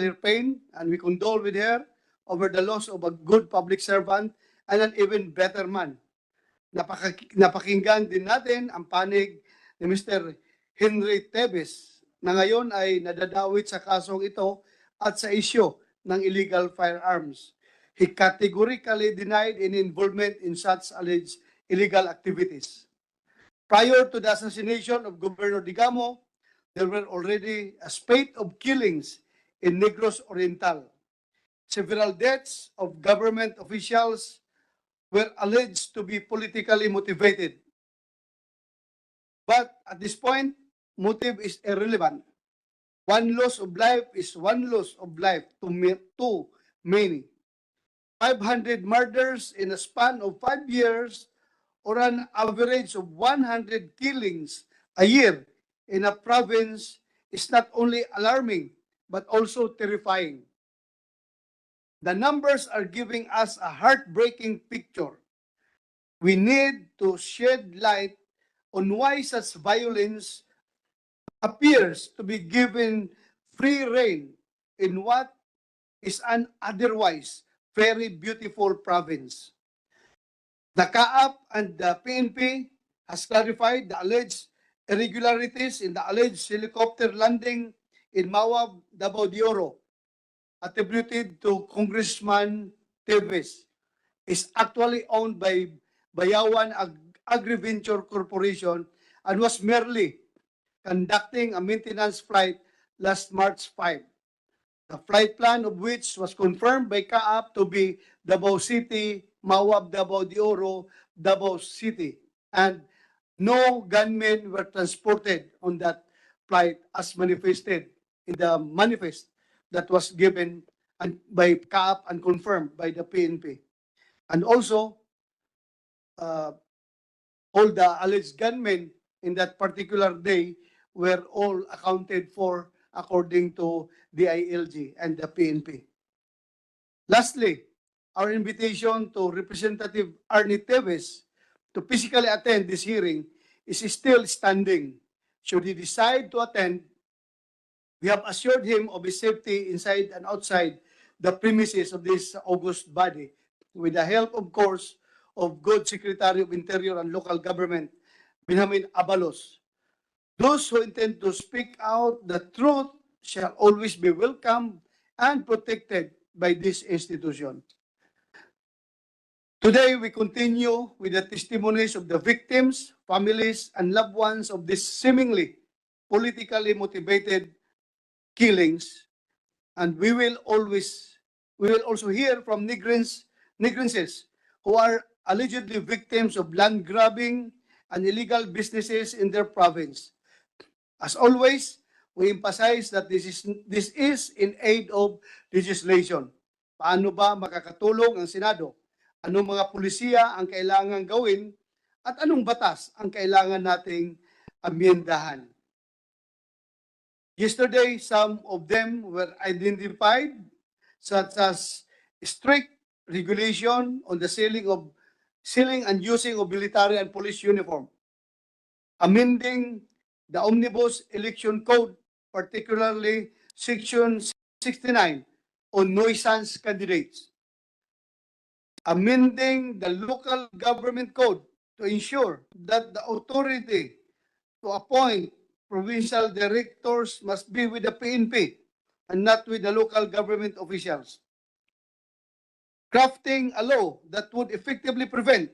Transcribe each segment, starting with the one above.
her pain and we condole with her over the loss of a good public servant and an even better man. Napakinggan din natin ang panig ni Mr. Henry Tebes na ngayon ay nadadawit sa kasong ito at sa isyo ng illegal firearms. He categorically denied any involvement in such alleged illegal activities. Prior to the assassination of Governor Degamo, there were already a spate of killings in Negros Oriental. Several deaths of government officials were alleged to be politically motivated. But at this point, motive is irrelevant. One loss of life is one loss of life too many. 500 murders in a span of 5 years or an average of 100 killings a year in a province is not only alarming but also terrifying. The numbers are giving us a heartbreaking picture. We need to shed light on why such violence appears to be given free rein in what is an otherwise very beautiful province. The CAAP and the PNP has clarified the alleged irregularities in the alleged helicopter landing in Mawab, Davao de Oro, attributed to Congressman Tevez, is actually owned by Bayawan Agriventure Corporation and was merely conducting a maintenance flight last March 5. The flight plan of which was confirmed by CAAP to be Davao City, Mawab, Davao de Oro, Davao City, and no gunmen were transported on that flight as manifested in the manifest that was given by CAAP and confirmed by the PNP. And also, all the alleged gunmen in that particular day were all accounted for according to the ILG and the PNP. Lastly, our invitation to Representative Arnie Tevez to physically attend this hearing is still standing. Should he decide to attend, we have assured him of his safety inside and outside the premises of this august body, with the help, of course, of good Secretary of Interior and Local Government, Benjamin Abalos. Those who intend to speak out the truth shall always be welcomed and protected by this institution. Today, we continue with the testimonies of the victims, families, and loved ones of these seemingly politically motivated killings, and we will also hear from Negrenses who are allegedly victims of land grabbing and illegal businesses in their province. As always, we emphasize that this is in aid of legislation. Paano ba makakatulong ang Senado? Anong mga pulisiya ang kailangan gawin at anong batas ang kailangan nating amyendahan? Yesterday, some of them were identified, such as strict regulation on the selling and using of military and police uniform, amending the Omnibus Election Code, particularly Section 69 on nuisance candidates, amending the Local Government Code to ensure that the authority to appoint provincial directors must be with the PNP and not with the local government officials, crafting a law that would effectively prevent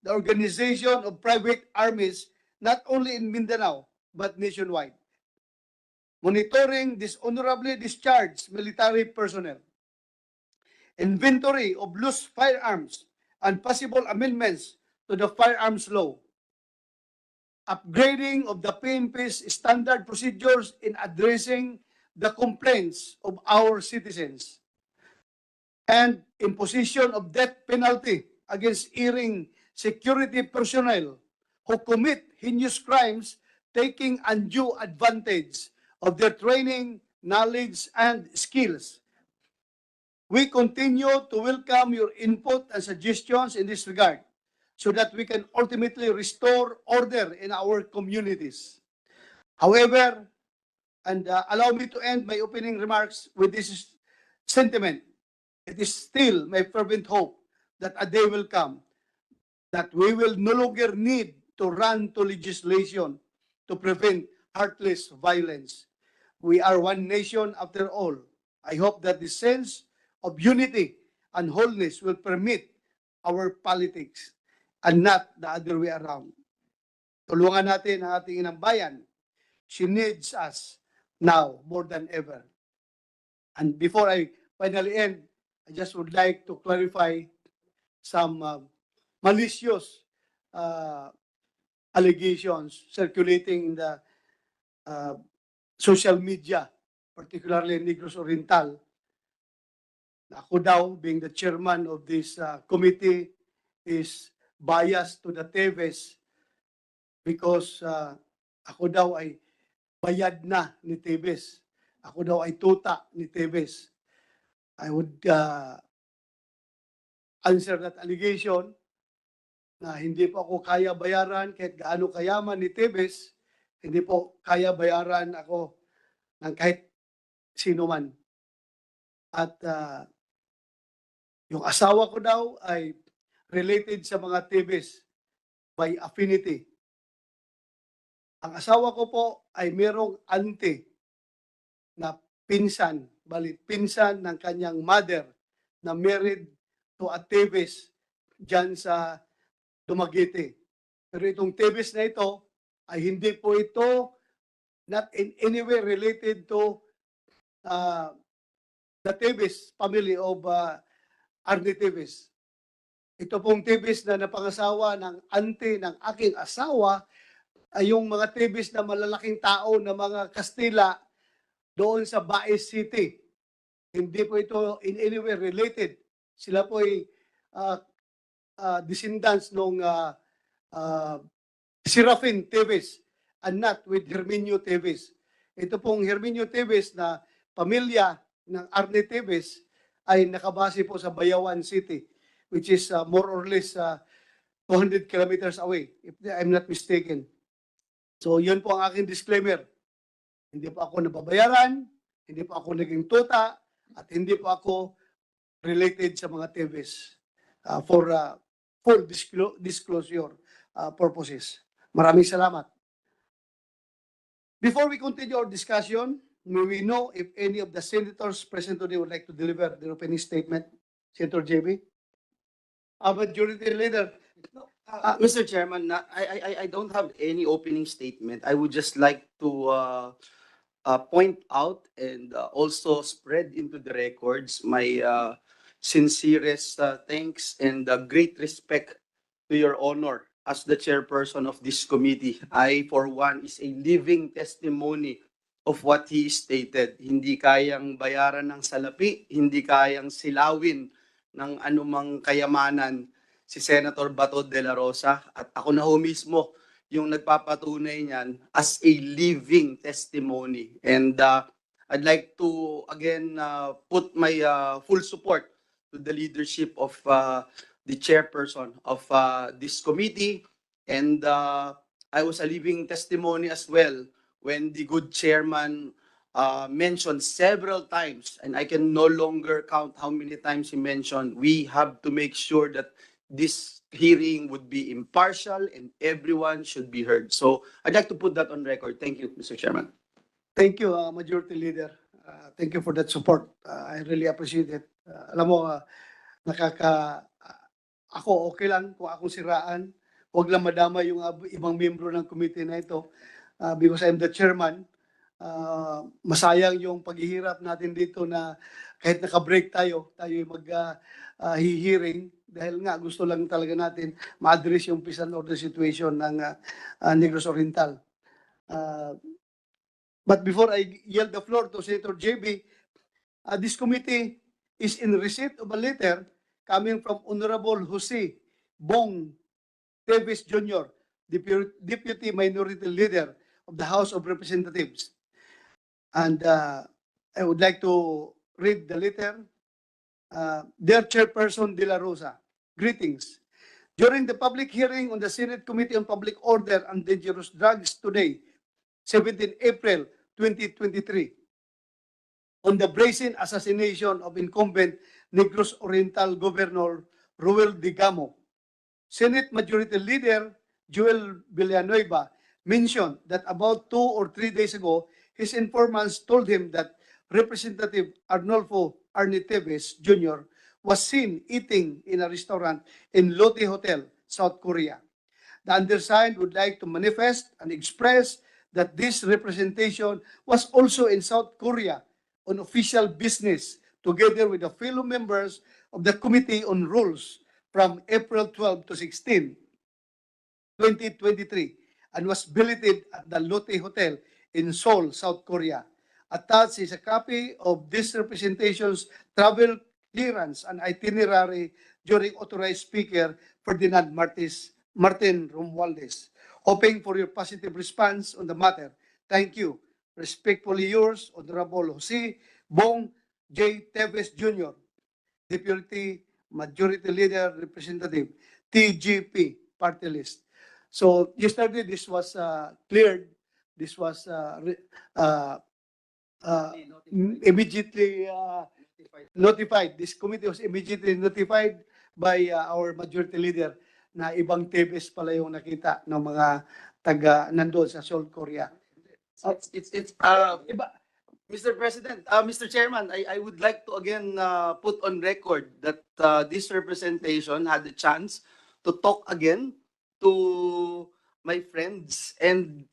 the organization of private armies not only in Mindanao but nationwide, monitoring dishonorably discharged military personnel, inventory of loose firearms and possible amendments to the firearms law, upgrading of the PNP's standard procedures in addressing the complaints of our citizens, and imposition of death penalty against erring security personnel who commit heinous crimes, taking undue advantage of their training, knowledge, and skills. We continue to welcome your input and suggestions in this regard so that we can ultimately restore order in our communities. However, And allow me to end my opening remarks with this sentiment. It is still my fervent hope that a day will come that we will no longer need to run to legislation to prevent heartless violence. We are one nation after all. I hope that the sense of unity and wholeness will permit our politics and not the other way around. Tulungan natin ang ating inang bayan. She needs us now more than ever. And before I finally end, I just would like to clarify some malicious uh, allegations circulating in the uh, social media, particularly Negros Oriental. Ako daw, being the chairman of this committee, is biased to the Teves because ako daw ay bayad na ni Teves. Ako daw ay tuta ni Teves. I would answer that allegation na hindi po ako kaya bayaran kahit gaano kayaman ni Teves, hindi po kaya bayaran ako ng kahit sino man. At yung asawa ko daw ay related sa mga Teves by affinity. Ang asawa ko po ay merong auntie na pinsan, balit pinsan ng kanyang mother na married to a Teves dyan sa Dumaguete. Pero itong Teves na ito ay hindi po ito not in any way related to the Teves family of Arne Teves. Ito pong Teves na napangasawa ng auntie ng aking asawa ay yung mga Teves na malalaking tao na mga Kastila doon sa Baez City. Hindi po ito in any way related. Sila po ay descendants ng Serafin Teves and not with Herminio Teves. Ito pong Herminio Teves na pamilya ng Arne Teves ay nakabase po sa Bayawan City, which is more or less 200 kilometers away, if I'm not mistaken. So yun po ang aking disclaimer. Hindi po ako nababayaran, hindi po ako naging tuta, at hindi po ako related sa mga Teves for full disclosure purposes. Maraming salamat. Before we continue our discussion, may we know if any of the senators present today would like to deliver their opening statement? Senator JB? Majority Leader. Mr. Chairman, I don't have any opening statement. I would just like to point out and also spread into the records my sincerest thanks and great respect to your honor as the chairperson of this committee. I, for one, is a living testimony of what he stated. Hindi kayang bayaran ng salapi, hindi kayang silawin ng anumang kayamanan si Senator Bato de la Rosa, at ako na ho mismo yung nagpapatunay niyan as a living testimony. And I'd like to again put my full support to the leadership of the chairperson of this committee. And I was a living testimony as well when the good chairman mentioned several times, and I can no longer count how many times he mentioned, we have to make sure that this hearing would be impartial and everyone should be heard. So I'd like to put that on record. Thank you, Mr. Chairman. Thank you, Majority Leader. Thank you for that support. I really appreciate it. Alam mo, ako okay lang kung akong siraan. Huwag lang madama yung ibang membro ng committee na ito. Because I'm the chairman, masayang yung paghihirap natin dito na kahit naka-break tayo mag-hearing dahil nga gusto lang talaga natin ma-address yung peace and order situation ng Negros Oriental. But before I yield the floor to Senator JB, this committee is in receipt of a letter coming from Honorable Jose Bong Teves Jr., Deputy Minority Leader of the House of Representatives. And I would like to read the letter. Dear Chairperson De La Rosa, greetings. During the public hearing on the Senate Committee on Public Order and Dangerous Drugs today, 17 April 2023 on the brazen assassination of incumbent Negros Oriental Governor Ronald Degamo. Senate Majority Leader Joel Villanueva mentioned that about 2 or 3 days ago, his informants told him that Representative Arnolfo Arniteves Jr. was seen eating in a restaurant in Lotte Hotel, South Korea. The undersigned would like to manifest and express that this representation was also in South Korea on official business together with the fellow members of the Committee on Rules from April 12 to 16, 2023, and was billeted at the Lotte Hotel in Seoul, South Korea. Attached is a copy of this representation's travel clearance and itinerary during authorized speaker Ferdinand Martin Romualdez. Hoping for your positive response on the matter. Thank you. Respectfully yours, Honorable Jose Bong J. Teves Jr., Deputy Majority Leader Representative, TGP, Party List. So yesterday this was cleared. This was immediately notified. This committee was immediately notified by our Majority Leader na ibang Teves pala yung nakita ng mga taga nandoon sa Seoul, Korea. Iba, Mr. President, Mr. Chairman, I would like to again put on record that this representation had the chance to talk again to my friends, and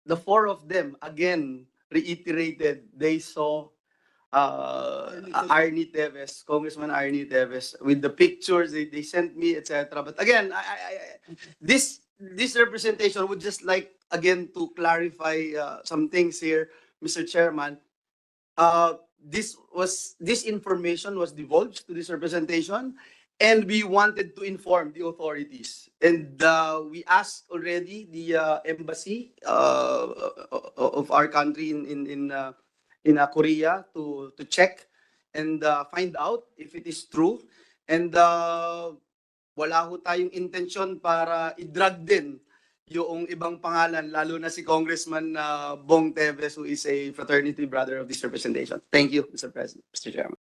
the four of them again reiterated they saw Arnie Teves, Congressman Arnie Teves, with the pictures they sent me, etc. But again, this representation would just like again to clarify some things here, Mr. Chairman. This information was divulged to this representation, and we wanted to inform the authorities. And we asked already the embassy of our country in Korea to check and find out if it is true. And wala ho tayong intensyon para i-drag din yung ibang pangalan, lalo na si Congressman Bong Teves, who is a fraternity brother of this representation. Thank you, Mr. President, Mr. Chairman.